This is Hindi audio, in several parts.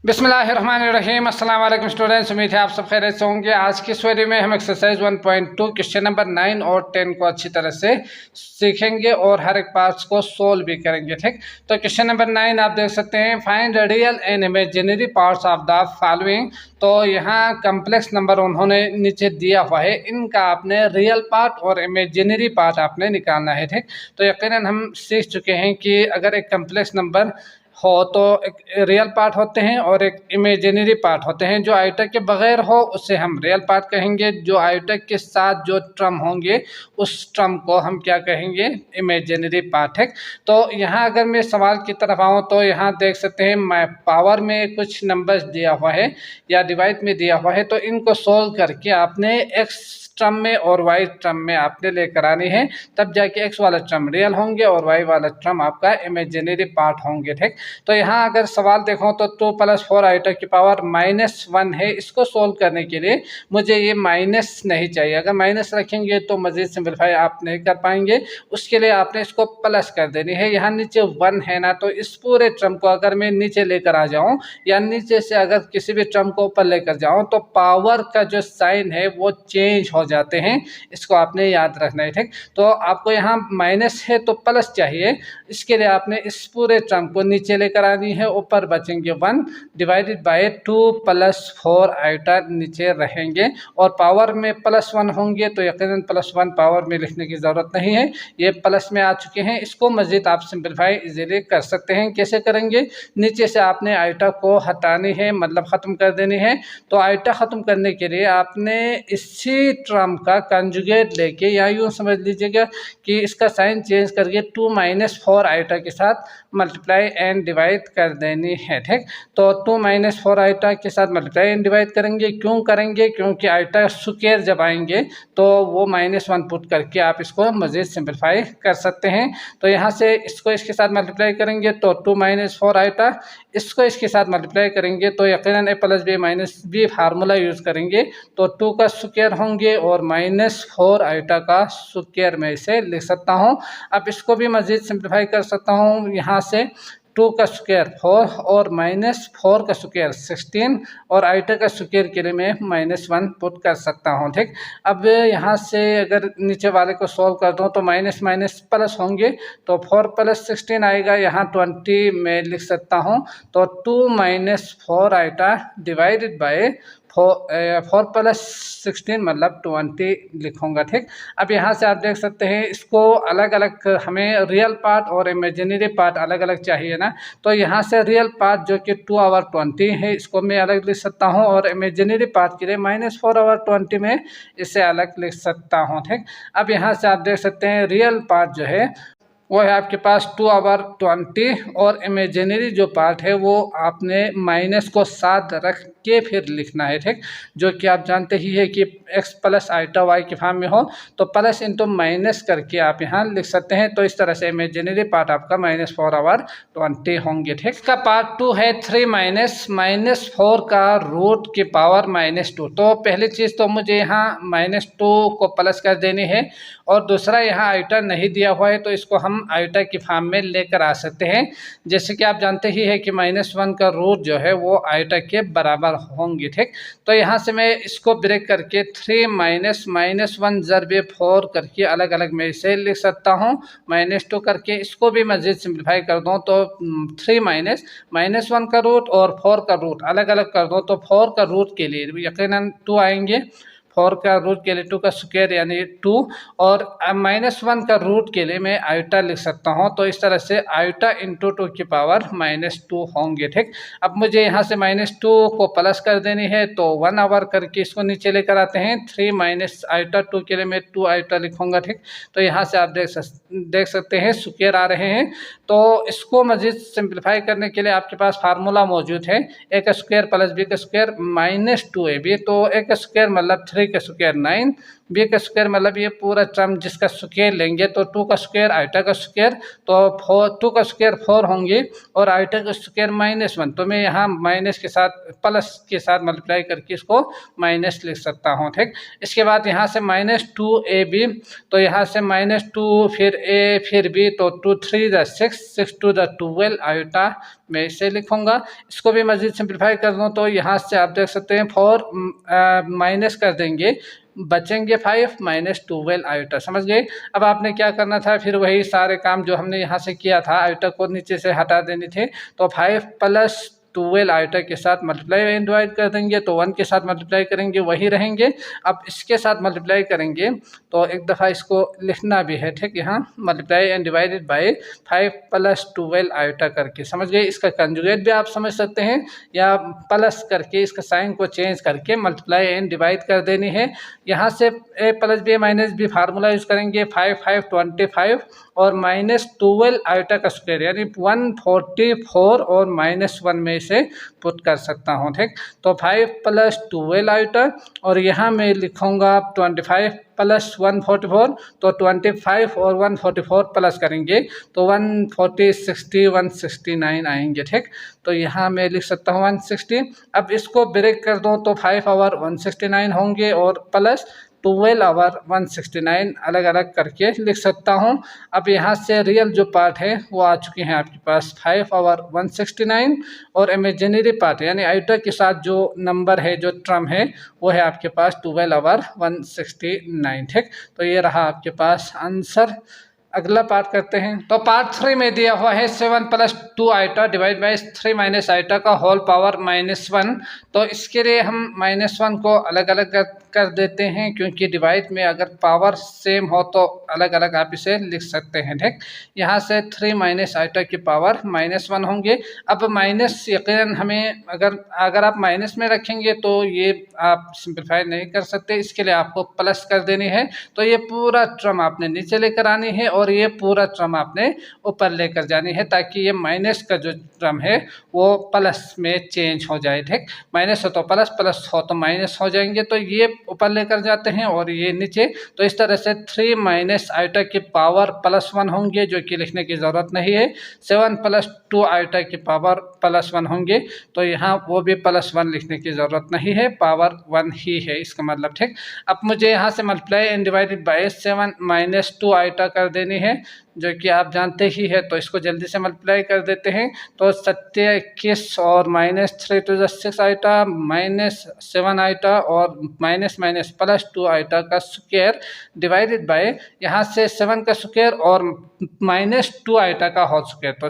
बिस्मिल्लाहिर्रहमानिर्रहीम। अस्सलाम वालेकुम स्टूडेंट्स, उम्मीद है आप सब खैरियत से होंगे। आज की इस वीडियो में हम एक्सरसाइज 1.2 क्वेश्चन नंबर 9 और 10 को अच्छी तरह से सीखेंगे और हर एक पार्ट्स को सोल्व भी करेंगे। ठीक, तो क्वेश्चन नंबर 9 आप देख सकते हैं, find real and imaginary parts of the following. तो यहाँ कम्प्लेक्स नंबर उन्होंने नीचे दिया हुआ है, इनका आपने रियल पार्ट और इमेजिनरी पार्ट आपने निकालना है। ठीक, तो यकीनन हम सीख चुके हैं कि अगर एक कम्प्लेक्स नंबर हो तो एक रियल पार्ट होते हैं और एक इमेजिनरी पार्ट होते हैं। जो आइटा के बगैर हो उसे हम रियल पार्ट कहेंगे, जो आइटा के साथ जो टर्म होंगे उस टर्म को हम क्या कहेंगे, इमेजिनरी पार्ट है। तो यहाँ अगर मैं सवाल की तरफ आऊँ तो यहाँ देख सकते हैं, मैं पावर में कुछ नंबर्स दिया हुआ है या डिवाइड में दिया हुआ है, तो इनको सोल्व करके आपने एक्स टर्म में और वाई टर्म में आपने लेकर आनी है, तब जाके एक्स वाला टर्म रियल होंगे और वाई वाला टर्म आपका इमेजिनरी पार्ट होंगे। ठीक, तो यहाँ अगर सवाल देखो तो 2 + 4 आइटा की पावर -1 है। इसको सोल्व करने के लिए मुझे ये माइनस नहीं चाहिए, अगर माइनस रखेंगे तो मज़ीद सिंपलीफाई आप नहीं कर पाएंगे, उसके लिए आपने इसको प्लस कर देनी है। यहाँ नीचे 1 है ना, तो इस पूरे टर्म को अगर मैं नीचे लेकर आ जाऊँ या नीचे से अगर किसी भी टर्म को ऊपर लेकर जाऊँ तो पावर का जो साइन है वो चेंज हो जाते हैं, इसको आपने याद रखना है। ठीक, तो आपको यहाँ माइनस है तो प्लस चाहिए, इसके लिए आपने इस पूरे टर्म को नीचे लेकर आनी है, ऊपर बचेंगे 1 डिवाइडेड बाय 2 + 4 आइटा नीचे रहेंगे और पावर में +1 होंगे तो यकीनन +1 पावर में लिखने की ज़रूरत नहीं है, ये प्लस में आ चुके हैं। इसको मज़ीद आप सिंपलीफाई इजीली कर सकते हैं। कैसे करेंगे, नीचे से आपने आइटा को हटानी है, मतलब ख़त्म कर देनी है। तो आइटा ख़त्म करने के लिए आपने इसी टर्म का कंजुगेट लेके, या यूँ समझ लीजिएगा कि इसका साइन चेंज करके 2 - 4 आइटा के साथ मल्टीप्लाई एंड डिवाइड कर देनी है। ठीक, तो 2 - 4 आइटा के साथ मल्टीप्लाई एंड डिवाइड करेंगे। क्यों करेंगे, क्योंकि आइटा स्क्वायर जब आएंगे तो वो -1 पुट करके आप इसको मज़ीद सिंपलीफाई कर सकते हैं। तो यहाँ से इसको इसके साथ मल्टीप्लाई करेंगे तो 2 - 4 आइटा, इसको इसके साथ मल्टीप्लाई करेंगे तो यकीनन a + b - b formula use करेंगे तो 2 का स्क्वायर होंगे और -4 आइटा का स्क्वायर में इसे लिख सकता हूँ। अब इसको भी मज़ीद सिंपलीफाई कर सकता हूँ, यहाँ से 2 का स्क्वायर 4 और -4 का स्क्वायर 16 और आइटा का स्क्वायर के लिए मैं -1 पुट कर सकता हूँ। ठीक, अब यहाँ से अगर नीचे वाले को सॉल्व कर दूँ तो माइनस माइनस प्लस होंगे, तो 4 + 16 आएगा, यहाँ 20 में लिख सकता हूँ। तो 2 - 4 आइटा डिवाइडेड बाय 4 + 16 मतलब 20 लिखूँगा। ठीक, अब यहाँ से आप देख सकते हैं, इसको अलग अलग हमें रियल पार्ट और इमेजिनरी पार्ट अलग अलग चाहिए ना, तो यहाँ से रियल पार्ट जो कि 2h20 है इसको मैं अलग लिख सकता हूँ और इमेजिनरी पार्ट के लिए -4h20 में इसे अलग लिख सकता हूँ। ठीक, अब यहाँ से आप देख सकते हैं रियल पार्ट जो है वो है आपके पास 2h20 और इमेजिनरी जो पार्ट है वो आपने माइनस को साथ रख के फिर लिखना है। ठीक, जो कि आप जानते ही है कि x + आइटा y की फॉर्म में हो तो प्लस इंटू माइनस करके आप यहाँ लिख सकते हैं। तो इस तरह से इमेजिनरी पार्ट आपका -4h20 होंगे। ठीक, इसका पार्ट 2 है 3 - -4 का रूट की पावर -2। तो पहली चीज़ तो मुझे यहाँ -2 को प्लस कर देनी है और दूसरा यहाँ आइटा नहीं दिया हुआ है तो इसको हम आइटा की फॉर्म में लेकर आ सकते हैं। जैसे कि आप जानते ही है कि -1 का रूट जो है वो आइटा के बराबर होंगे। ठीक, तो यहाँ से मैं इसको ब्रेक करके 3 - -1 ज़रबे 4 करके अलग अलग मैं इसे लिख सकता हूँ। -2 करके इसको भी मज़ीद सिंपलीफाई कर दूँ तो 3 - -1 का रूट और 4 का रूट अलग अलग कर दूँ तो 4 का रूट के लिए यकीनन 2 आएंगे, 4 का रूट के लिए 2 का स्क्वायर यानी 2 और -1 का रूट के लिए मैं आइटा लिख सकता हूं। तो इस तरह से आइटा इंटू 2 की पावर -2 होंगे। ठीक, अब मुझे यहां से -2 को प्लस कर देनी है तो 1 आवर करके इसको नीचे लेकर आते हैं। 3 - आइटा 2 के लिए मैं 2 आइटा लिखूंगा। ठीक, तो यहाँ से आप देख सकते हैं स्क्वायर आ रहे हैं। तो इसको मज़ीद सिंपलीफाई करने के लिए आपके पास फार्मूला मौजूद है, a का स्क्वायर + b का स्क्वायर -2ab। तो a का स्क्वायर मतलब 3 का स्क्वायर 9 बी का स्क्वायर मतलब ये पूरा टर्म जिसका स्क्वायर लेंगे तो 2 का स्क्वायर आइटा का स्क्वायर, तो 2 का स्क्वायर 4 होंगे और आइटा का स्क्वायर -1। तो मैं यहाँ माइनस के साथ प्लस के साथ मल्टीप्लाई करके इसको माइनस लिख सकता हूँ। ठीक, इसके बाद यहाँ से -2ab, तो यहाँ से -2 फिर a फिर b, तो 2 3 6 6 2 12 आइटा मैं इसे लिखूंगा। इसको भी मजीद सिंप्लीफाई कर दूँ तो यहाँ से आप देख सकते हैं 4 माइनस कर देंगे, बचेंगे 5 -12 आइटा। समझ गए। अब आपने क्या करना था, फिर वही सारे काम जो हमने यहाँ से किया था, आइटा को नीचे से हटा देने थे, तो 5 + 12 आइटा के साथ मल्टीप्लाई एंड डिवाइड कर देंगे, तो 1 के साथ मल्टीप्लाई करेंगे वही रहेंगे। अब इसके साथ मल्टीप्लाई करेंगे तो एक दफ़ा इसको लिखना भी है। ठीक, यहाँ multiply and divided by 5 + 12 iota करके। समझ गए। इसका कंजुगेट भी आप समझ सकते हैं, या प्लस करके इसका साइन को चेंज करके मल्टीप्लाई एंड डिवाइड कर देनी है। यहाँ से a + b - b formula use करेंगे, 5 5 25 और -12 आइटा का स्क्वायर यानी 144 और -1 में से पुट कर सकता हूँ। ठीक, तो 5 + 12 आइटा और यहाँ मैं लिखूँगा 25 + 144, तो 25 और 144 प्लस करेंगे तो 140 60 169 आएंगे। ठीक, तो यहाँ मैं लिख सकता हूँ 160। अब इसको ब्रेक कर दूँ तो 5 और 169 होंगे और प्लस 12 और 169 अलग अलग करके लिख सकता हूँ। अब यहाँ से रियल जो पार्ट है वो आ चुके हैं आपके पास 5 और 169, और इमेजिनरी पार्ट यानी आइटा के साथ जो नंबर है, जो टर्म है, वो है आपके पास 12 और 169। ठीक, तो ये रहा आपके पास आंसर। अगला पार्ट करते हैं। तो पार्ट 3 में दिया हुआ है 7 + 2 आइटा डिवाइड बाय 3 - आइटा का होल पावर -1। तो इसके लिए हम -1 को अलग अलग कर देते हैं, क्योंकि डिवाइड में अगर पावर सेम हो तो अलग अलग आप इसे लिख सकते हैं। ठीक, यहाँ से 3 - आइटा की पावर -1 होंगे। अब माइनस यकीनन हमें अगर आप माइनस में रखेंगे तो ये आप सिंप्लीफाई नहीं कर सकते, इसके लिए आपको प्लस कर देनी है। तो ये पूरा टर्म आपने नीचे लेकर आनी है और ये पूरा टर्म आपने ऊपर लेकर जानी है, ताकि ये माइनस का जो टर्म है वो प्लस में चेंज हो जाए। ठीक, माइनस हो तो प्लस, प्लस हो तो माइनस हो जाएंगे, तो ये ऊपर लेकर जाते हैं और ये नीचे। तो इस तरह से 3 - आइटा की पावर +1 होंगे, जो कि लिखने की ज़रूरत नहीं है। 7 + 2 आइटा की पावर +1 होंगे, तो यहाँ वो भी +1 लिखने की ज़रूरत नहीं है, पावर 1 ही है इसका मतलब। ठीक, अब मुझे यहाँ से multiply and divided by 7 - 2 iota कर देनी है, जो कि आप जानते ही है। तो इसको जल्दी से मल्टीप्लाई कर देते हैं, तो 7 21 और -3 × 6 आइटा, -7 आइटा और +2 आइटा का स्क्वायर डिवाइडेड बाय यहाँ से 7 का स्क्वायर और -2 आइटा का होल स्क्वायर, तो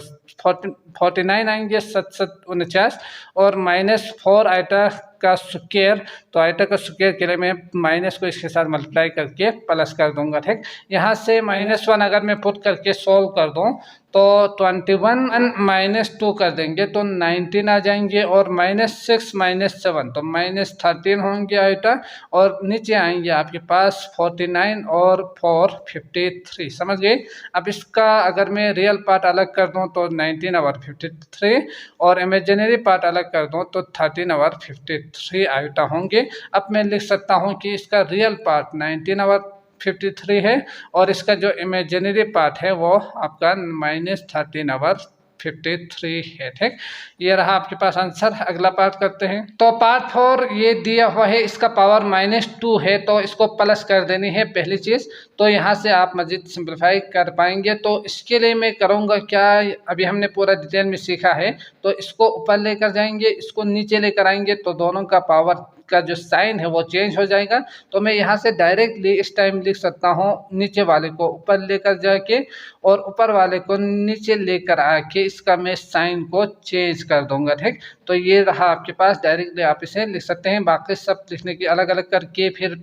49 आएंगे, 7 7 49 और -4 आइटा का स्क्वायर। तो आइटा का स्क्वायर के लिए मैं माइनस को इसके साथ मल्टीप्लाई करके प्लस कर दूंगा। ठीक, यहाँ से -1 अगर मैं पुट करके सोल्व कर दूं तो 21 - 2 कर देंगे तो 19 आ जाएंगे, और -6 - 7 तो -13 होंगे आइटा, और नीचे आएंगे आपके पास 49 और 4 53। समझ गए। अब इसका अगर मैं रियल पार्ट अलग कर दूं तो 19 और 53, और इमेजिनरी पार्ट अलग कर दूं तो 13 और 53 आइटा होंगे। अब मैं लिख सकता हूं कि इसका रियल पार्ट 19 और 53 है, और इसका जो इमेजिनरी पार्ट है वो आपका -13 और 53 है। ठीक, ये रहा आपके पास आंसर। अगला पार्ट करते हैं। तो पार्ट 4 ये दिया हुआ है, इसका पावर -2 है, तो इसको प्लस कर देनी है पहली चीज़। तो यहाँ से आप मज़ीद सिंप्लीफाई कर पाएंगे। तो इसके लिए मैं करूँगा क्या, अभी हमने पूरा डिटेल में सीखा है, तो इसको ऊपर लेकर जाएंगे, इसको नीचे लेकर आएंगे, तो दोनों का पावर का जो साइन है वो चेंज हो जाएगा। तो मैं यहाँ से डायरेक्टली इस टाइम लिख सकता हूँ नीचे वाले को ऊपर लेकर जाके और ऊपर वाले को नीचे लेकर आके इसका मैं साइन को चेंज कर दूंगा। ठीक, तो ये रहा आपके पास, डायरेक्टली आप इसे लिख सकते हैं। बाकी सब लिखने की अलग अलग करके फिर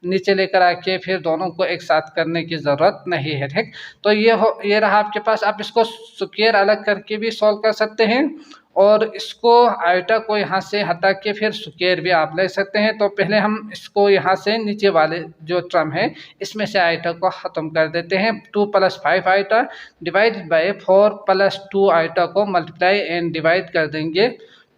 नीचे लेकर आके फिर दोनों को एक साथ करने की ज़रूरत नहीं है। ठीक, तो ये रहा आपके पास। आप इसको स्क्वायर अलग करके भी सॉल्व कर सकते हैं, और इसको आइटा को यहाँ से हटा के फिर स्क्वायर भी आप ले सकते हैं। तो पहले हम इसको यहाँ से नीचे वाले जो टर्म है इसमें से आइटा को ख़त्म कर देते हैं। 2 + 5 आइटा डिवाइडेड बाय 4 + 2 आइटा को मल्टीप्लाई एंड डिवाइड कर देंगे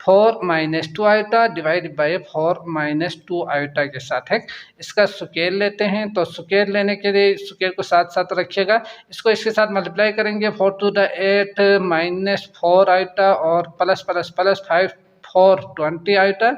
4 minus 2 iota divided by 4 minus 2 iota के साथ है। इसका स्क्वायर लेते हैं, तो स्क्वायर लेने के लिए स्क्वायर को साथ साथ रखिएगा, इसको इसके साथ मल्टीप्लाई करेंगे 4 टू द 8 माइनस 4 आयोटा और प्लस प्लस प्लस 5 4 20 आयोटा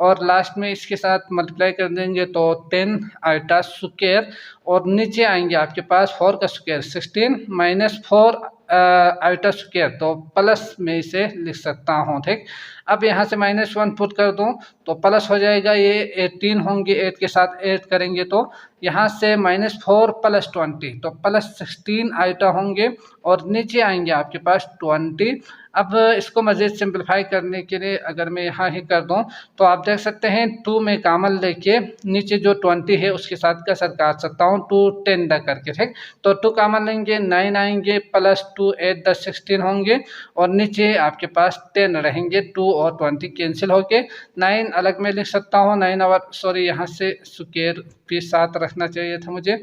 और लास्ट में इसके साथ मल्टीप्लाई कर देंगे तो 10 आयोटा स्क्वायर और नीचे आएंगे आपके पास 4 का स्क्वायर 16 माइनस 4 आयोटा स्क्वायर, तो प्लस में इसे लिख सकता हूँ। ठीक, अब यहाँ से -1 पुट कर दूँ तो प्लस हो जाएगा, ये 18 होंगे, 8 के साथ 8 करेंगे तो यहाँ से -4 प्लस 20 तो प्लस 16 आयोटा होंगे और नीचे आएंगे आपके पास 20। अब इसको मज़ीद सिंप्लीफाई करने के लिए अगर मैं यहाँ ही कर दूँ तो आप देख सकते हैं 2 में कामल लेके नीचे जो 20 है उसके साथ कसर काट सकता हूँ 2 10 द करके। ठीक, तो 2 कामल लेंगे 9 आएंगे प्लस 2 8 10 16 होंगे और नीचे आपके पास 10 रहेंगे, 2 और 20 कैंसिल होके 9 अलग में लिख सकता हूँ 9 और सॉरी यहाँ से स्क्वायर भी साथ रखना चाहिए था मुझे,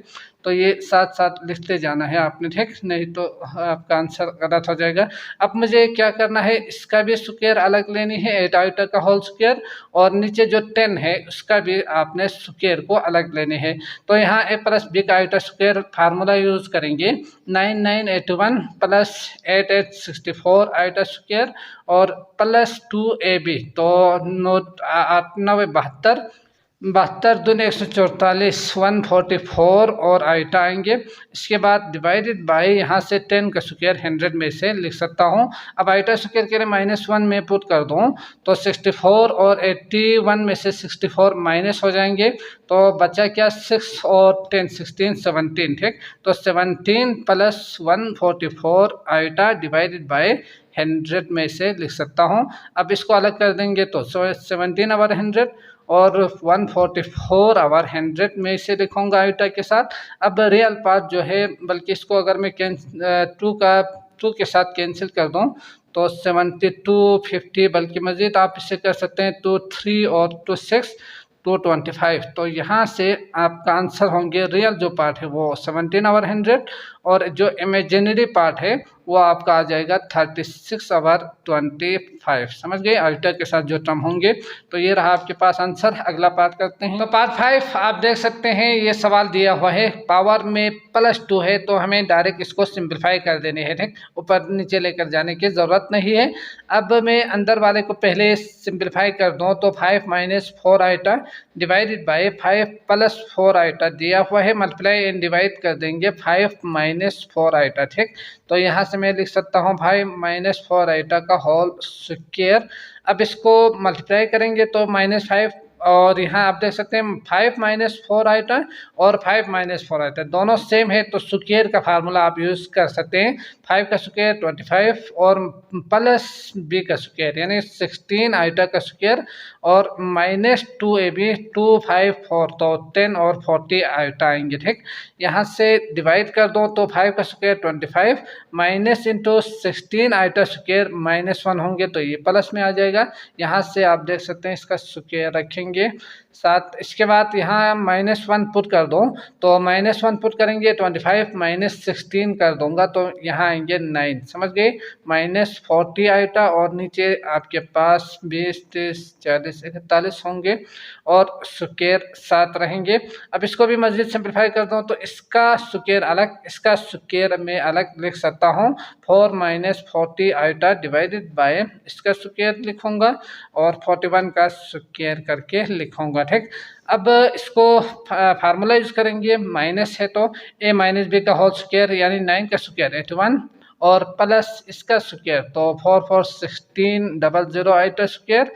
तो ये साथ साथ लिखते जाना है आपने। ठीक, नहीं तो आपका आंसर गलत हो जाएगा। अब मुझे क्या करना है, इसका भी स्क्वायर अलग लेनी है 8 आयोटा का होल स्क्वायर और नीचे जो 10 है उसका भी आपने स्क्वायर को अलग लेने हैं। तो यहाँ a प्लस बी का आयोटा स्क्वायर फार्मूला यूज करेंगे 9981 प्लस 8864 आयोटा स्क्वायर और प्लस 2ab, तो 9 72 दूनी 144 144 और आयोटा आएंगे। इसके बाद डिवाइडेड बाय यहाँ से 10 का स्क्वायर 100 में से लिख सकता हूँ। अब आयोटा स्क्वायर के लिए -1 में पुट कर दूँ तो 64 और 81 में से 64 माइनस हो जाएंगे तो बचा क्या 6 और 10 16 17। ठीक, तो 17 प्लस 144 आयोटा डिवाइडेड बाय 100 में से लिख सकता हूँ। अब इसको अलग कर देंगे तो 17 ओवर 100 और 144 ओवर 100 में से लिखूंगा आयोटा के साथ। अब रियल पार्ट जो है, बल्कि इसको अगर मैं 2 के साथ कैंसिल कर दूं तो 72 50, बल्कि मज़ीद आप इसे कर सकते हैं 2 3 और 2 6 225। तो यहाँ से आपका आंसर होंगे रियल जो पार्ट है वो 17 ओवर 100 और जो इमेजिनरी पार्ट है वो आपका आ जाएगा 36 ओवर 25। समझ गए, आयोटा के साथ जो टर्म होंगे। तो ये रहा आपके पास आंसर। अगला पार्ट करते हैं। तो पार्ट 5 आप देख सकते हैं, ये सवाल दिया हुआ है पावर में +2 है तो हमें डायरेक्ट इसको सिंप्लीफाई कर देने हैं। ठीक, ऊपर नीचे लेकर जाने की ज़रूरत नहीं है। अब मैं अंदर वाले को पहले सिंप्लीफाई कर दूँ तो 5 minus 4 iota divided by 5 plus 4 iota दिया हुआ है, मल्टीप्लाई एंड डिवाइड कर देंगे 5 माइनस 4 आयोटा। ठीक, तो यहाँ से मैं लिख सकता हूँ 5 माइनस 4 आयोटा का होल स्क्वायर। अब इसको मल्टीप्लाई करेंगे तो -5 और यहाँ आप देख सकते हैं 5 माइनस 4 आयोटा और 5 माइनस 4 आयोटा दोनों सेम है तो स्क्वायर का फार्मूला आप यूज़ कर सकते हैं। 5 का स्क्वायर 25 और प्लस b का स्क्वायर यानी 16 आयोटा का स्क्वायर और -2ab 254 तो 10 और 40 आयोटा आएंगे। ठीक, यहाँ से डिवाइड कर दो तो 5 का square 25 minus into 16 iota square -1 होंगे तो ये प्लस में आ जाएगा। यहाँ से आप देख सकते हैं इसका स्क्वायर रखेंगे साथ। इसके बाद यहाँ -1 पुट कर दो तो -1 पुट करेंगे 25 माइनस 16 कर दूंगा तो यहाँ आएंगे 9। समझ गए, -40 आयोटा और नीचे आपके पास 20 30 40 41 होंगे और स्क्वायर साथ रहेंगे। अब इसको भी मज़ीद सिंप्लीफाई कर दूँ तो इसका स्क्वायर अलग, इसका स्क्वायर में अलग लिख सकता हूँ 4 माइनस 40 आयोटा डिवाइडेड बाय इसका स्क्वायर लिखूँगा और 41 का स्क्वायर करके लिखूँगा। ठीक, अब इसको फार्मूला यूज करेंगे, माइनस है तो a माइनस बी का होल स्क्वायर यानी 9 का स्क्वायर 81 और प्लस इसका स्क्वायर तो 4 4 16 00 आयोटा स्क्वायर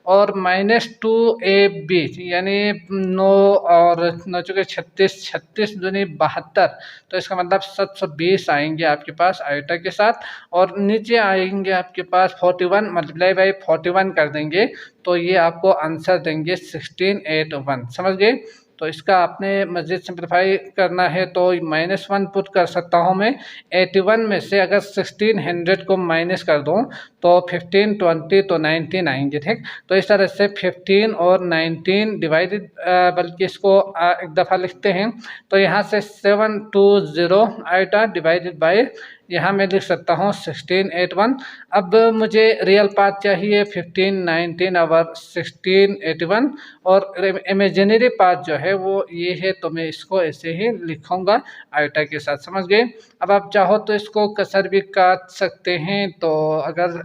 और -2ab यानी 9 और 9 चुके 36 36 दूनी 72 तो इसका मतलब 720 आएंगे आपके पास आयोटा के साथ और नीचे आएंगे आपके पास 41 मल्टीप्लाई बाई 41 कर देंगे तो ये आपको आंसर देंगे 1681। समझ गए, तो इसका आपने मज़ीद सिंप्लीफाई करना है तो -1 पुट कर सकता हूँ मैं 81 में से अगर 1600 को माइनस कर दूँ तो 15 20 तो 19 आएंगे। ठीक, तो इस तरह से 15 और 19 डिवाइडेड, बल्कि इसको एक दफ़ा लिखते हैं तो यहाँ से 720 आयोटा डिवाइडेड बाय यहाँ मैं लिख सकता हूँ 1681। अब मुझे रियल पार्ट चाहिए 1519 और 1681 और इमेजिनरी पार्ट जो है वो ये है, तो मैं इसको ऐसे ही लिखूंगा आइटा के साथ, समझ गए। अब आप चाहो तो इसको कसर भी काट सकते हैं, तो अगर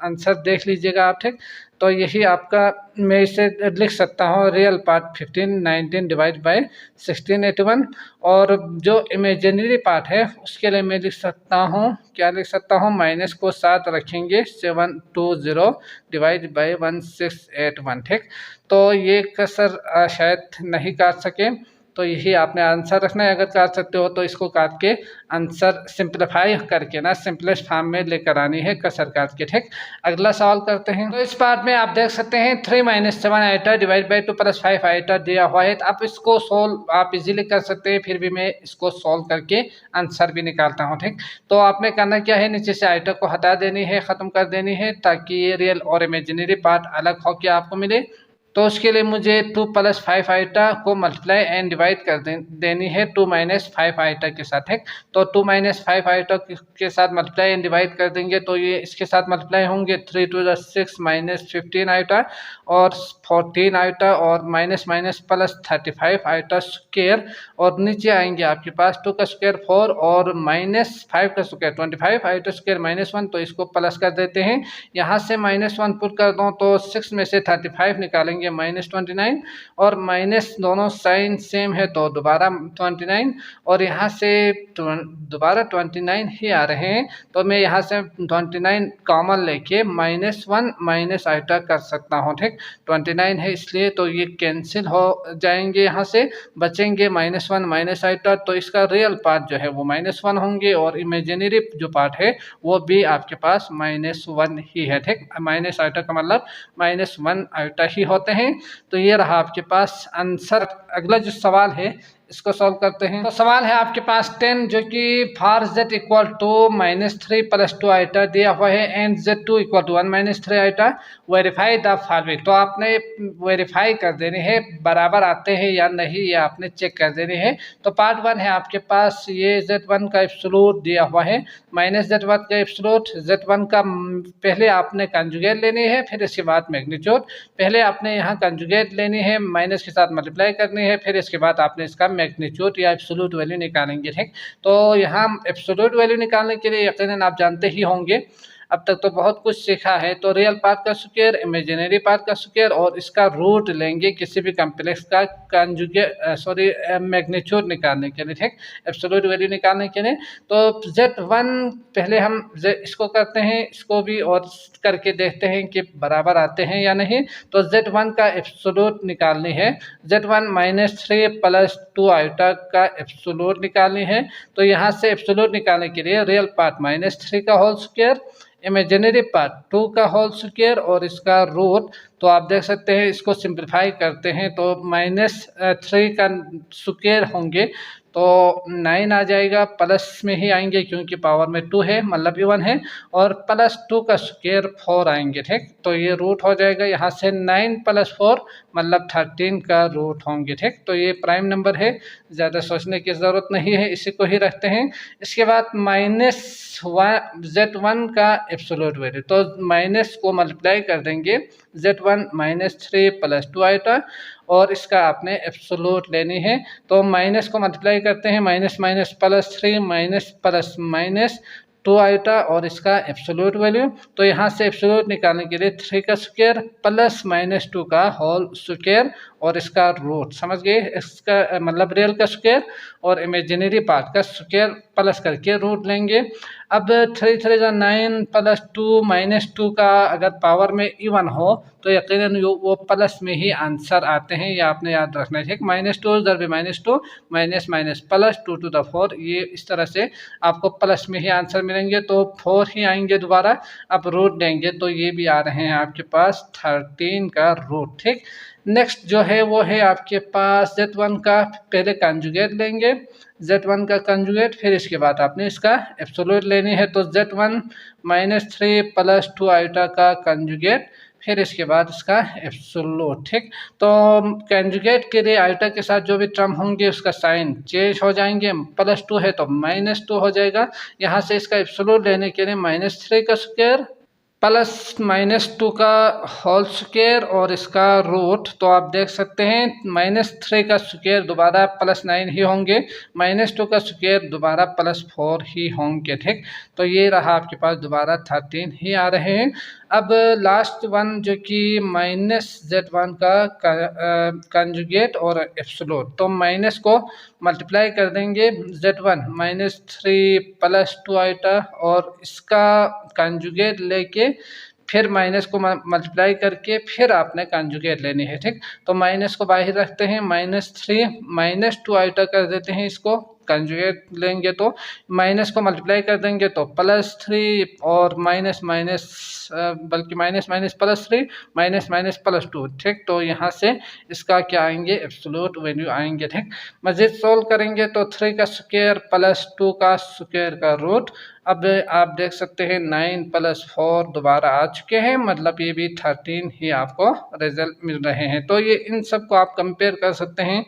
आंसर देख लीजिएगा आप, ठीक। तो यही आपका, मैं इसे लिख सकता हूँ रियल पार्ट 1519 डिवाइड बाय 1681 और जो इमेजिनरी पार्ट है उसके लिए मैं लिख सकता हूँ, क्या लिख सकता हूँ, माइनस को साथ रखेंगे 720 डिवाइड बाय 1681, ठीक। तो ये कसर शायद नहीं काट सके, तो यही आपने आंसर रखना है। अगर काट सकते हो तो इसको काट के आंसर सिंप्लीफाई करके ना सिंपलेस्ट फॉर्म में लेकर आनी है कसर काट के, ठीक। अगला सवाल करते हैं। तो इस पार्ट में आप देख सकते हैं 3 - 7 आइटा डिवाइड बाई 2 + 5 आइटा दिया हुआ है। आप इसको सोल्व आप इजीली कर सकते हैं, फिर भी मैं इसको सोल्व करके आंसर भी निकालता हूँ, ठीक। तो आपने करना क्या है, नीचे से आइटा को हटा देनी है, ख़त्म कर देनी है, ताकि ये रियल और इमेजिनरी पार्ट अलग होकर आपको मिले। तो उसके लिए मुझे 2 + 5 आइटा को मल्टीप्लाई एंड डिवाइड कर देनी है 2 - 5 आइटा के साथ, है। तो 2 - 5 आइटा के साथ मल्टीप्लाई एंड डिवाइड कर देंगे तो ये इसके साथ मल्टीप्लाई होंगे 3 × 6 - 15 आइटा और 14 आइटा और minus minus plus 35 iota square, और नीचे आएंगे आपके पास 2 का स्क्वायर 4 और -5 का स्क्वायर 25 आइटा स्क्वायर -1, तो इसको प्लस कर देते हैं। यहाँ से -1 पुट कर दो तो 6 में से 35 निकालेंगे -29 और माइनस दोनों साइन सेम है तो दोबारा 29 और यहाँ से दोबारा 29 ही आ रहे हैं, तो मैं यहाँ से 29 कॉमन लेके -1 माइनस आइटा कर सकता हूँ, ठीक। 29 है इसलिए तो ये कैंसिल हो जाएंगे, यहाँ से बचेंगे -1 माइनस आइटा, तो इसका रियल पार्ट जो है वो -1 होंगे और इमेजिनरी जो पार्ट है वो भी आपके पास -1 ही है, ठीक। माइनस आइटा का मतलब -1 आइटा ही होते हैं। तो ये रहा आपके पास आंसर। अगला जो सवाल है इसको सॉल्व करते हैं। तो सवाल है आपके पास 10 जो कि for z equal to -3 + 2 iota दिया हुआ है and z2 equal to 1 - 3 iota, verify the following. तो आपने वेरीफाई कर देने हैं बराबर आते हैं या नहीं, ये आपने चेक कर देने हैं। तो पार्ट 1 है आपके पास, ये z1 का एब्सोल्यूट दिया हुआ है -z1 का एब्सोल्यूट। z1 का पहले आपने कंजुगेट लेनी है, फिर इसके बाद मैग्नीट्यूड। पहले आपने यहाँ कंजुगेट लेनी है, माइनस के साथ मल्टीप्लाई करनी है, फिर इसके बाद आपने इसका मैग्नीट्यूड या एब्सोल्यूट वैल्यू निकालेंगे, ठीक। तो यहाँ एब्सोल्यूट वैल्यू निकालने के लिए यकीनन आप जानते ही होंगे, अब तक तो बहुत कुछ सीखा है। तो रियल पार्ट का स्क्वायर, इमेजिनरी पार्ट का स्क्वायर और इसका रूट लेंगे किसी भी कॉम्प्लेक्स का कंजुगेट मैग्नीट्यूड निकालने के लिए, ठीक, एब्सोल्यूट वैल्यू निकालने के लिए। तो z1 पहले हम इसको करते हैं, इसको भी और करके देखते हैं कि बराबर आते हैं या नहीं। तो z1 का एब्सोल्यूट निकालनी है, z1 -3 + 2 आइटा का एब्सोल्यूट निकालनी है। तो यहाँ से एब्सोल्यूट निकालने के लिए रियल पार्ट -3 का होल स्क्वायर, इमेजिनरी पार्ट 2 का होल स्क्वायर और इसका रूट। तो आप देख सकते हैं इसको सिंप्लीफाई करते हैं तो -3 का स्क्वायर होंगे तो 9 आ जाएगा, प्लस में ही आएंगे क्योंकि पावर में 2 है मतलब इवन है, और +2 का स्क्वायर 4 आएंगे, ठीक। तो ये रूट हो जाएगा, यहाँ से 9 + 4 मतलब 13 का रूट होंगे, ठीक। तो ये प्राइम नंबर है, ज़्यादा सोचने की ज़रूरत नहीं है, इसी को ही रखते हैं। इसके बाद -z1 का एब्सोल्यूट वैल्यू, तो माइनस को मल्टीप्लाई कर देंगे z1 -3 + 2 आइटा और इसका आपने एब्सोल्यूट लेनी है। तो माइनस को मल्टीप्लाई करते हैं, minus minus +3 minus plus minus 2 iota और इसका एब्सोल्यूट वैल्यू। तो यहाँ से एब्सोल्यूट निकालने के लिए 3 का स्क्वायर प्लस -2 का होल स्क्वायर और इसका रूट, समझ गए, इसका मतलब रियल का स्क्वायर और इमेजिनरी पार्ट का स्क्वायर प्लस करके रूट लेंगे। अब 3 3 9 + 2 -2 का अगर पावर में इवन हो तो यकीनन वो प्लस में ही आंसर आते हैं, ये आपने याद रखना है, ठीक। -2 × -2 minus minus plus 2 to the 4, ये इस तरह से आपको प्लस में ही आंसर मिलेंगे तो 4 ही आएंगे दोबारा। अब रूट देंगे तो ये भी आ रहे हैं आपके पास 13 का रूट, ठीक। नेक्स्ट जो है वो है आपके पास z1 का, पहले कंजुगेट लेंगे z1 का कंजुगेट, फिर इसके बाद आपने इसका एब्सोल्यूट लेनी है। तो z1 -3 + 2 आइटा का कंजुगेट, फिर इसके बाद इसका एब्सोल्यूट। ठीक, तो कंजुगेट के लिए आइटा के साथ जो भी टर्म होंगे उसका साइन चेंज हो जाएंगे। +2 है तो -2 हो जाएगा। यहाँ से इसका एब्सोल्यूट लेने के लिए -3 का स्क्वायर प्लस -2 का होल स्क्वायर और इसका रूट। तो आप देख सकते हैं -3 का स्क्वायर दोबारा +9 ही होंगे, -2 का स्क्वायर दोबारा +4 ही होंगे। ठीक, तो ये रहा आपके पास दोबारा 13 ही आ रहे हैं। अब लास्ट वन जो कि -z1 का कंजुगेट और एब्सोल्यूट, तो माइनस को मल्टीप्लाई कर देंगे z1 -3 +2 आइटा और इसका कंजुगेट लेके फिर माइनस को मल्टीप्लाई करके फिर आपने कंजुगेट लेनी है। ठीक, तो माइनस को बाहर रखते हैं, -3 -2 आइटा कर देते हैं, इसको कंजुगेट लेंगे तो माइनस को मल्टीप्लाई कर देंगे तो +3 और माइनस बल्कि माइनस +3 माइनस +2। ठीक, तो यहाँ से इसका क्या आएंगे, एब्सोल्यूट वैल्यू आएंगे। ठीक, मजीद सोल्व करेंगे तो 3 का स्क्वायर +2 का स्क्वायर का रूट। अब आप देख सकते हैं 9 + 4 दोबारा आ चुके हैं, मतलब ये भी 13 ही आपको रिजल्ट मिल रहे हैं। तो ये इन सब को आप कंपेयर कर सकते हैं,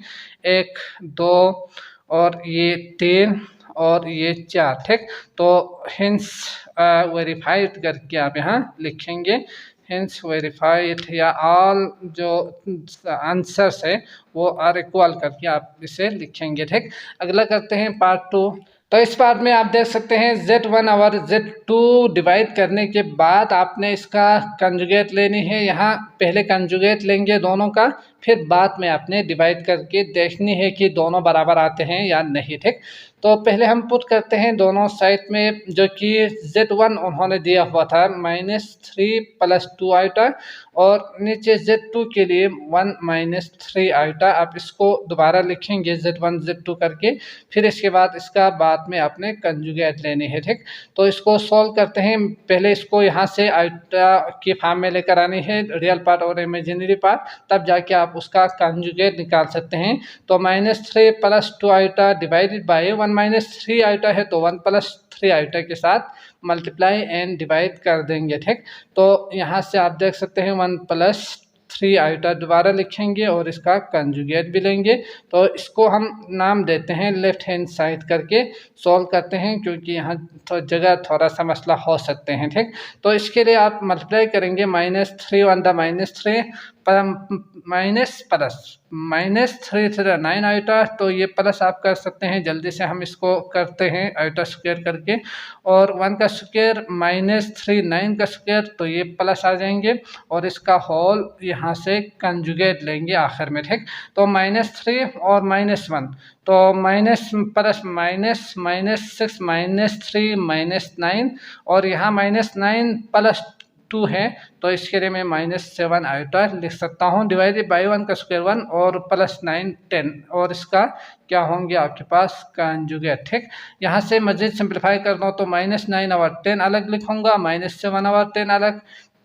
1 2 और ये 3 और ये 4। ठीक, तो हिंस वेरीफाइड करके आप यहाँ लिखेंगे, हिंस वेरीफाइड या ऑल जो आंसर्स है वो आर इक्वल करके आप इसे लिखेंगे। ठीक, अगला करते हैं पार्ट 2। तो इस पार्ट में आप देख सकते हैं z1 और z2 डिवाइड करने के बाद आपने इसका कंजुगेट लेनी है। यहाँ पहले कंजुगेट लेंगे दोनों का, फिर बाद में आपने डिवाइड करके देखनी है कि दोनों बराबर आते हैं या नहीं। ठीक, तो पहले हम पुट करते हैं दोनों साइड में, जो कि z1 उन्होंने दिया हुआ था -3 +2 आइटा और नीचे z2 के लिए 1 -3 आइटा। आप इसको दोबारा लिखेंगे z1 z2 करके, फिर इसके बाद इसका बाद में आपने कंजुगेट लेनी है। ठीक, तो इसको सॉल्व करते हैं। पहले इसको यहाँ से आइटा की फॉर्म में लेकर आनी है, रियल पार्ट और इमेजिनरी पार्ट, तब जाके आप उसका कंजुगेट निकाल सकते हैं। तो -3 +2 आइटा डिवाइडेड बाय 1 -3 आइटा है तो 1 +3 आइटा के साथ मल्टीप्लाई एंड डिवाइड कर देंगे। ठीक, तो यहाँ से आप देख सकते हैं 1 +3 आइटा दोबारा लिखेंगे और इसका कंजुगेट भी लेंगे। तो इसको हम नाम देते हैं लेफ्ट हैंड साइड करके सॉल्व करते हैं, क्योंकि यहाँ तो जगह थोड़ा सा मसला हो सकते हैं। ठीक, तो इसके लिए आप मल्टीप्लाई करेंगे -3 1 -3 -3 3 9 आइटा, तो ये प्लस आप कर सकते हैं। जल्दी से हम इसको करते हैं आइटा स्क्वायर करके, और 1 का स्क्वायर -3 9 का स्क्वायर, तो ये प्लस आ जाएंगे और इसका होल यहाँ से कंजुगेट लेंगे आखिर में। ठीक, तो -3 और -1, तो माइनस प्लस माइनस -6 -3 -9 और यहाँ -9 +2 है, तो इसके लिए मैं -7 आइटा लिख सकता हूँ। डिवाइडेड बाय 1 का स्क्वायर 1 और +9 10 और इसका क्या होंगे आपके पास कंजुगेट। ठीक, यहाँ से मजीद सिंप्लीफाई कर दो तो -9 और 10 अलग लिखूंगा, -7 और 10 अलग,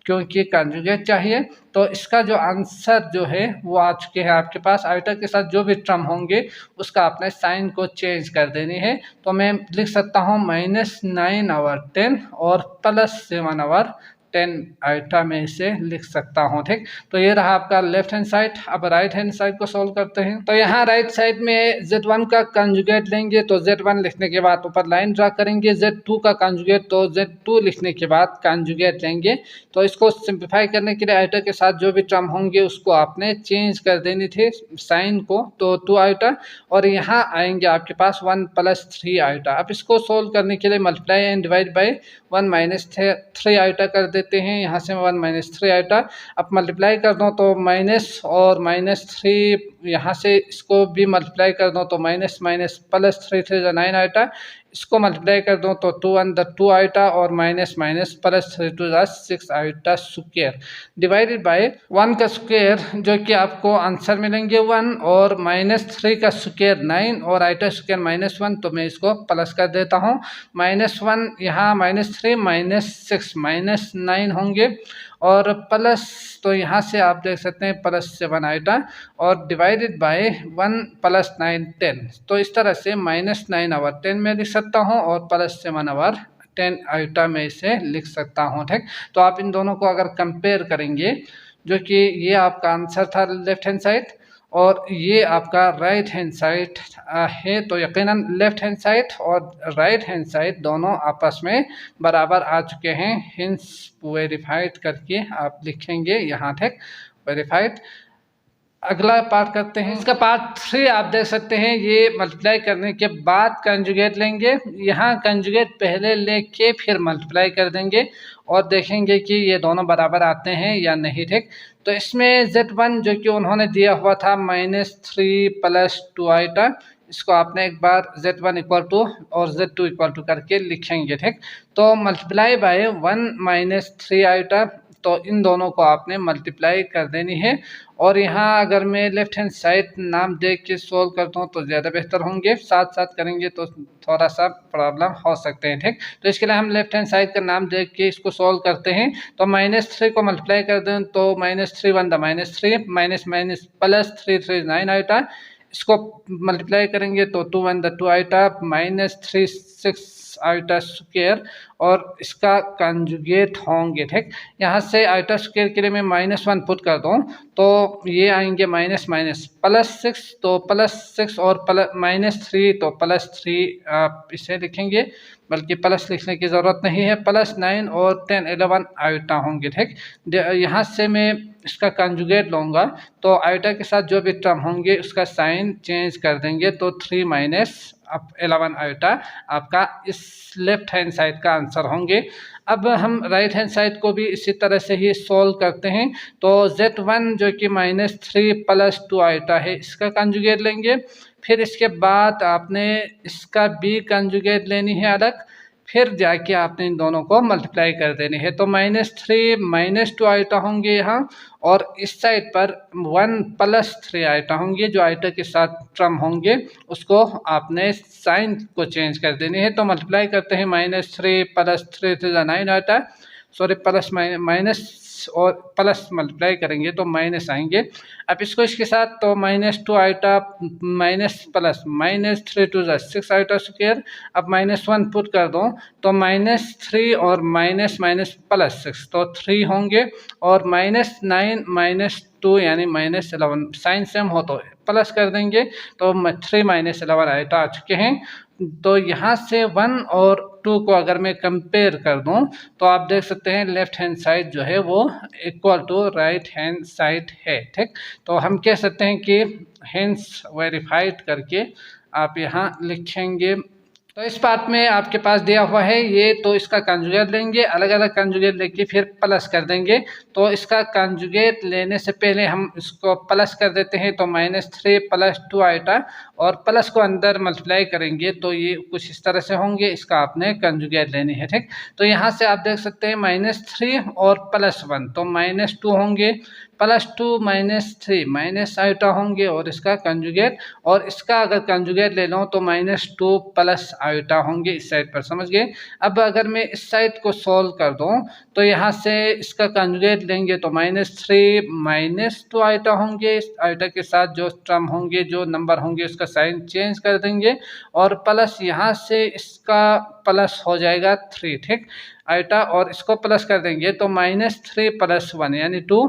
क्योंकि कंजुगेट चाहिए। तो इसका जो आंसर जो है वो आ चुके हैं आपके पास। आइटा के साथ जो भी टर्म होंगे उसका आपने साइन को चेंज कर देनी है। तो मैं लिख सकता हूँ -9 और 10 और +7 और 10 आइटा में इसे लिख सकता हूँ। ठीक, तो ये रहा आपका लेफ्ट हैंड साइड। अब राइट हैंड साइड को सॉल्व करते हैं। तो यहाँ राइट साइड में z1 का कंजुगेट लेंगे, तो z1 लिखने के बाद ऊपर लाइन ड्रा करेंगे, z2 का कंजुगेट, तो z2 लिखने के बाद कंजुगेट लेंगे। तो इसको सिंप्लीफाई करने के लिए आइटा के साथ जो भी टर्म होंगे उसको आपने चेंज कर देनी थी साइन को, तो 2 आइटा और यहाँ आएंगे आपके पास 1 +3 आइटा। अब इसको सोल्व करने के लिए multiply and divide by 1 -3 iota कर देते हैं। यहाँ से 1 -3 आइटा, अब मल्टीप्लाई कर दो तो माइनस और -3, यहाँ से इसको भी मल्टीप्लाई कर दो तो माइनस +3 3 9 आइटा, इसको मल्टीप्लाई कर दो तो 2 1 2 आइटा और minus +3 2 6 iota square divided by 1 का स्क्वायर, जो कि आपको आंसर मिलेंगे 1 और -3 का स्क्वायर 9 और आइटा स्क्वायर -1, तो मैं इसको प्लस कर देता हूँ। -1 यहाँ -3 -6 -9 होंगे और प्लस, तो यहाँ से आप देख सकते हैं +7 आइटा और डिवाइडेड बाय 1 +9 10, तो इस तरह से -9 और 10 में लिख सकता हूँ और +7 और 10 आइटा में इसे लिख सकता हूँ। ठीक, तो आप इन दोनों को अगर कंपेयर करेंगे, जो कि ये आपका आंसर था लेफ्ट हैंड साइड और ये आपका राइट हैंड साइड है, तो यकीनन लेफ्ट हैंड साइड और राइट हैंड साइड दोनों आपस में बराबर आ चुके हैं। हिंस वेरीफाइड करके आप लिखेंगे यहाँ। ठीक, वेरीफाइड। अगला पार्ट करते हैं, इसका पार्ट 3 आप देख सकते हैं। ये मल्टीप्लाई करने के बाद कंजुगेट लेंगे, यहाँ कंजुगेट पहले लेके फिर मल्टीप्लाई कर देंगे और देखेंगे कि ये दोनों बराबर आते हैं या नहीं। ठीक, तो इसमें Z1 जो कि उन्होंने दिया हुआ था -3 + 2 आइटा, इसको आपने एक बार Z1 = और Z2 = करके लिखेंगे। ठीक, तो मल्टीप्लाई बाय 1 - 3 आइटा, तो इन दोनों को आपने मल्टीप्लाई कर देनी है। और यहाँ अगर मैं लेफ्ट हैंड साइड नाम देख के सोल्व करता हूँ तो ज़्यादा बेहतर होंगे, साथ साथ करेंगे तो थोड़ा सा प्रॉब्लम हो सकते हैं। ठीक, तो इसके लिए हम लेफ्ट हैंड साइड का नाम देख के इसको सोल्व करते हैं। तो -3 को मल्टीप्लाई कर दें तो -3 × -3 माइनस +3 3 9 आइटा, इसको मल्टीप्लाई करेंगे तो 2 × 2 आइटा -3 6 आइटा स्क्वायर और इसका कंजुगेट होंगे। ठीक, यहाँ से आइटा स्क्वायर के लिए मैं -1 पुट कर दूँ तो ये आएंगे माइनस +6, तो +6 और -3 तो +3 आप इसे लिखेंगे, बल्कि प्लस लिखने की ज़रूरत नहीं है। +9 और 10 11 आइटा होंगे। ठीक, यहाँ से मैं इसका कंजुगेट लूँगा तो आइटा के साथ जो भी टर्म होंगे उसका साइन चेंज कर देंगे, तो 3 - 11 आइटा आपका इस लेफ्ट हैंड साइड का आंसर होंगे। अब हम राइट हैंड साइड को भी इसी तरह से ही सोल्व करते हैं। तो Z1 जो कि -3 + 2 आइटा है, इसका कंजुगेट लेंगे। फिर इसके बाद आपने इसका भी कंजुगेट लेनी है अलग, फिर जाके आपने इन दोनों को मल्टीप्लाई कर देनी है। तो -3 - 2 आइटा होंगे यहाँ, और इस साइड पर 1 + 3 आइटा होंगे। जो आइटा के साथ टर्म होंगे उसको आपने साइन को चेंज कर देनी है। तो मल्टीप्लाई करते हैं, -3 + 3 3 9 आइटा, सॉरी प्लस माइनस और प्लस मल्टीप्लाई करेंगे तो माइनस आएंगे। अब इसको इसके साथ तो -2 iota minus plus -3 2 6 iota square. अब -1 पुट कर दो तो -3 और माइनस +6 तो 3 होंगे, और -9 - 2 यानी -11, साइन सेम हो तो प्लस कर देंगे, तो 3 - 11 आइटा आ चुके हैं। तो यहाँ से 1 और 2 को अगर मैं कंपेयर कर दूं तो आप देख सकते हैं लेफ्ट हैंड साइड जो है वो equal to right hand side है। ठीक, तो हम कह सकते हैं कि हेंस वेरीफाइड करके आप यहाँ लिखेंगे। तो इस पार्ट में आपके पास दिया हुआ है ये, तो इसका कंजुगेट लेंगे, अलग अलग कंजुगेट लेके फिर प्लस कर देंगे। तो इसका कंजुगेट लेने से पहले हम इसको प्लस कर देते हैं, तो -3 + 2 आइटा, और प्लस को अंदर मल्टीप्लाई करेंगे तो ये कुछ इस तरह से होंगे। इसका आपने कंजुगेट लेनी है। ठीक, तो यहाँ से आप देख सकते हैं -3 और +1 तो -2 होंगे, +2 -3 माइनस आइटा होंगे, और इसका कंजुगेट, और इसका अगर कंजुगेट ले लो तो -2 + आइटा होंगे इस साइड पर, समझ गए। अब अगर मैं इस साइड को सोल्व कर दूं तो यहाँ से इसका कंजुगेट लेंगे तो -3 - 2 आइटा होंगे, इस आइटा के साथ जो टर्म होंगे, जो नंबर होंगे उसका साइन चेंज कर देंगे, और प्लस यहाँ से इसका प्लस हो जाएगा 3। ठीक, आइटा, और इसको प्लस कर देंगे तो -3 + 1 यानी 2,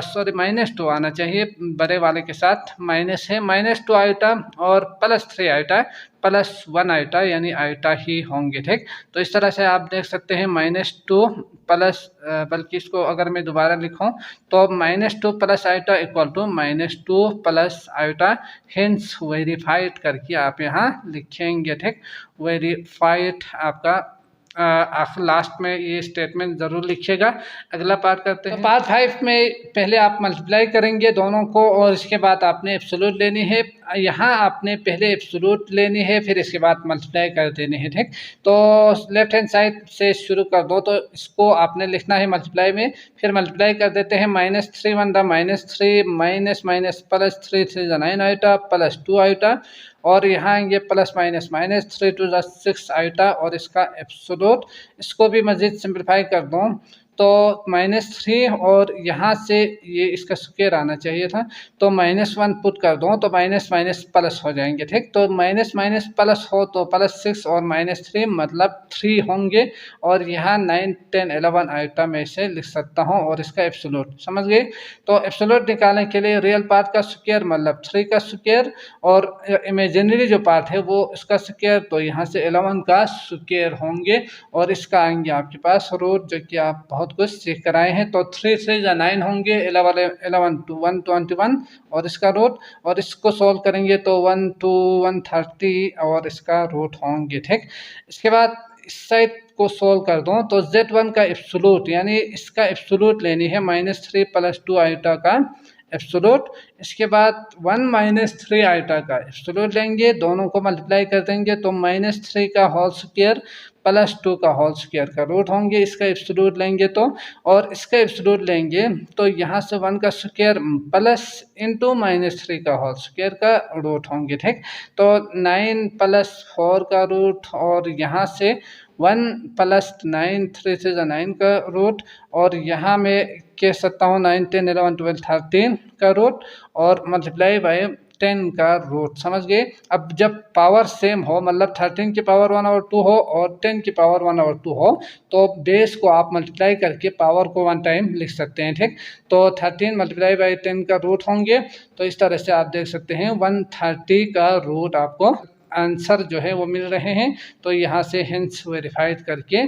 सॉरी -2 आना चाहिए, बड़े वाले के साथ माइनस है, -2 आइटा और +3 आइटा +1 आइटा यानी आइटा ही होंगे। ठीक, तो इस तरह से आप देख सकते हैं -2 प्लस, बल्कि इसको अगर मैं दोबारा लिखूं तो -2 + आइटा = -2 + आइटा, हेंस वेरीफाइड करके आप यहाँ लिखेंगे। ठीक, वेरीफाइड आपका लास्ट में ये स्टेटमेंट ज़रूर लिखिएगा। अगला पार्ट करते हैं। तो पार्ट 5 में पहले आप मल्टीप्लाई करेंगे दोनों को, और इसके बाद आपने एब्सोल्यूट लेनी है। यहाँ आपने पहले एब्सोल्यूट लेनी है, फिर इसके बाद मल्टीप्लाई कर देनी है। ठीक, तो लेफ्ट हैंड साइड से शुरू कर दो, तो इसको आपने लिखना है मल्टीप्लाई में, फिर मल्टीप्लाई कर देते हैं। -3 × -3 माइनस +3 3 9 आइटा +2 आइटा, और यहाँ आएंगे +-3 2 6 आइटा, और इसका एब्सोल्यूट। इसको भी मज़ीद सिंप्लीफाई कर दूँ तो -3 और यहाँ से ये इसका स्क्वायर आना चाहिए था, तो -1 पुट कर दो तो माइनस माइनस प्लस हो जाएंगे। ठीक, तो माइनस माइनस प्लस हो तो +6 और -3 मतलब 3 होंगे, और यहाँ 9 10 11 आइटा में से लिख सकता हूँ, और इसका एब्सोल्यूट समझ गए। तो एब्सोल्यूट निकालने के लिए रियल पार्ट का स्क्वायर मतलब 3 का स्क्वायर, और इमेजिनरी जो पार्ट है वो इसका स्क्वायर, तो यहाँ से 11 का स्क्वायर होंगे, और इसका आएंगे आपके पास रूट, जो कि आप बहुत कुछ सीख कर आए हैं। तो 3 3 या 9 होंगे, 11 to 121 और इसका रूट, और इसको सोल्व करेंगे तो 1 to 130 और इसका रूट होंगे। ठीक, इसके बाद इस साइड को सोल्व कर दो तो Z1 का एब्सोल्यूट यानी इसका एब्सोल्यूट लेनी है -3 + 2 आइटा का एब्सोल्यूट। इसके बाद 1 - 3 आइटा का एब्सोल्यूट लेंगे, दोनों को मल्टीप्लाई कर देंगे तो -3 का होल स्क्वायर + 2 का होल स्क्वायर का रूट होंगे। इसका एब्सोल्यूट लेंगे तो, और इसका एब्सोल्यूट लेंगे तो यहाँ से 1 का स्क्वायर प्लस इंटू -3 का होल स्क्वायर का रूट होंगे। ठीक, तो 9 + 4 का रूट, और यहाँ से 1 + 9 3 से 9 का रूट, और यहाँ मैं कह सकता हूँ 9 10 11 12 13 का रूट, और मल्टीप्लाई बाय 10 का रूट। समझ गए। अब जब पावर सेम हो मतलब 13 की पावर 1/2 हो और 10 की पावर 1/2 हो, तो बेस को आप मल्टीप्लाई करके पावर को 1 टाइम लिख सकते हैं। ठीक, तो 13 × 10 का रूट होंगे, तो इस तरह से आप देख सकते हैं 130 का रूट आपको आंसर जो है वो मिल रहे हैं। तो यहाँ से हेंस वेरीफाइड करके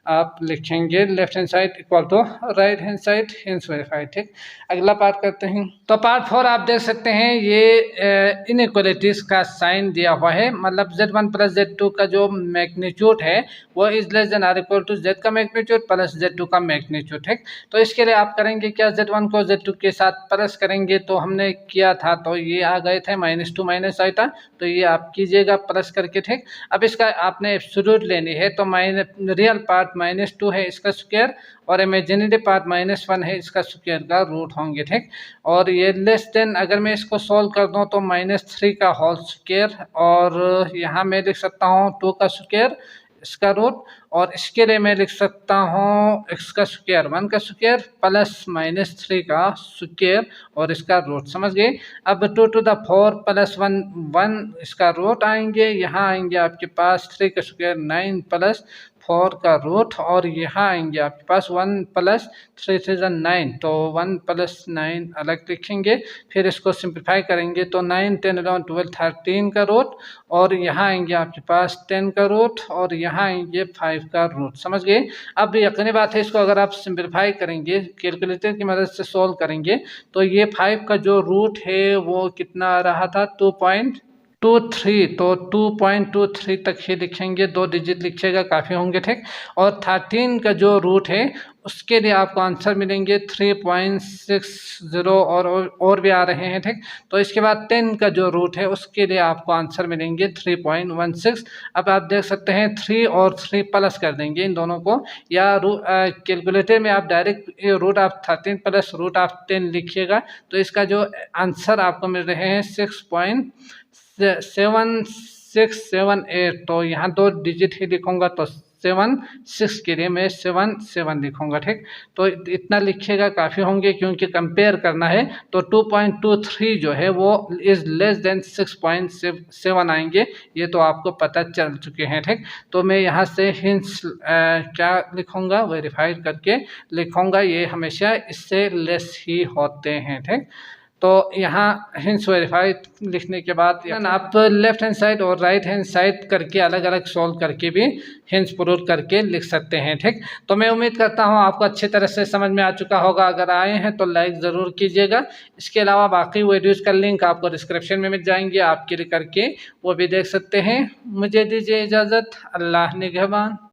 आप लिखेंगे left hand side equal to right hand side hence verified. ठीक, अगला पार्ट करते हैं। तो पार्ट 4 आप देख सकते हैं ये इनइक्वालिटीज का साइन दिया हुआ है, मतलब Z1 + Z2 का जो मैग्नीट्यूड है वो is less than or equal to Z का मैग्नीट्यूड + Z2 का मैग्नीट्यूड। ठीक, तो इसके लिए आप करेंगे क्या, Z1 को Z2 के साथ प्लस करेंगे, तो हमने किया था तो ये आ गए थे -2 - आइटा, तो ये आप कीजिएगा प्लस करके। ठीक, अब इसका आपने एब्सोल्यूट लेनी है, तो रियल पार्ट -2 है इसका स्क्वायर, और इमेजिनरी पार्ट -1 है इसका स्क्वायर का रूट होंगे। ठीक, और ये लेस देन अगर मैं इसको सॉल्व कर दूं तो -3 का होल स्क्वायर, और यहाँ मैं लिख सकता हूँ 2 का स्क्वायर इसका रूट, और इसके लिए मैं लिख सकता हूँ x का स्क्वायर 1 का स्क्वायर प्लस -3 का स्क्वायर और इसका रूट। समझ गए। अब 2 to the 4 + 1 1 इसका रूट आएंगे, यहाँ आएंगे आपके पास 3 का स्क्वायर 9 + 4 का रूट, और यहाँ आएंगे आपके पास 1 + 3 से 9, तो 1 + 9 अलग लिखेंगे, फिर इसको सिंप्लीफाई करेंगे तो 9 10 11 12 13 का रूट, और यहाँ आएंगे आपके पास 10 का रूट, और यहाँ आएंगे 5 का रूट। समझ गए। अब यकीनी बात है, इसको अगर आप सिंप्लीफाई करेंगे कैलकुलेटर की मदद से सोल्व करेंगे तो ये 5 का जो रूट है वो कितना आ रहा था 2.23, तो 2.23 तक ही लिखेंगे, 2 डिजिट लिखिएगा काफ़ी होंगे। ठीक, और 13 का जो रूट है उसके लिए आपको आंसर मिलेंगे 3.60 और भी आ रहे हैं। ठीक, तो इसके बाद 10 का जो रूट है उसके लिए आपको आंसर मिलेंगे 3.16। अब आप देख सकते हैं 3 और 3 प्लस कर देंगे इन दोनों को, या कैलकुलेटर में आप डायरेक्ट √13 + √10 लिखिएगा, तो इसका जो आंसर आपको मिल रहे हैं 6.7678। तो यहाँ 2 डिजिट ही लिखूंगा तो 7 6 के लिए मैं 7 7 लिखूंगा। ठीक, तो इतना लिखिएगा काफ़ी होंगे, क्योंकि कंपेयर करना है, तो 2.23 जो है वो इज़ लेस देन 6.7 आएंगे, ये तो आपको पता चल चुके हैं। ठीक, तो मैं यहाँ से हिंस क्या लिखूंगा वेरीफाइड करके लिखूंगा, ये हमेशा इससे लेस ही होते हैं। ठीक, तो यहाँ हिंस वेरीफाइड लिखने के बाद आप लेफ्ट हैंड साइड और राइट हैंड साइड करके अलग अलग सॉल्व करके भी हिंस प्रूव करके लिख सकते हैं। ठीक, तो मैं उम्मीद करता हूँ आपको अच्छी तरह से समझ में आ चुका होगा। अगर आए हैं तो लाइक ज़रूर कीजिएगा। इसके अलावा बाकी वीडियोज़ का लिंक आपको डिस्क्रिप्शन में मिल जाएंगे, आप क्लिक करके वो भी देख सकते हैं। मुझे दीजिए इजाज़त। अल्लाह निगहबान।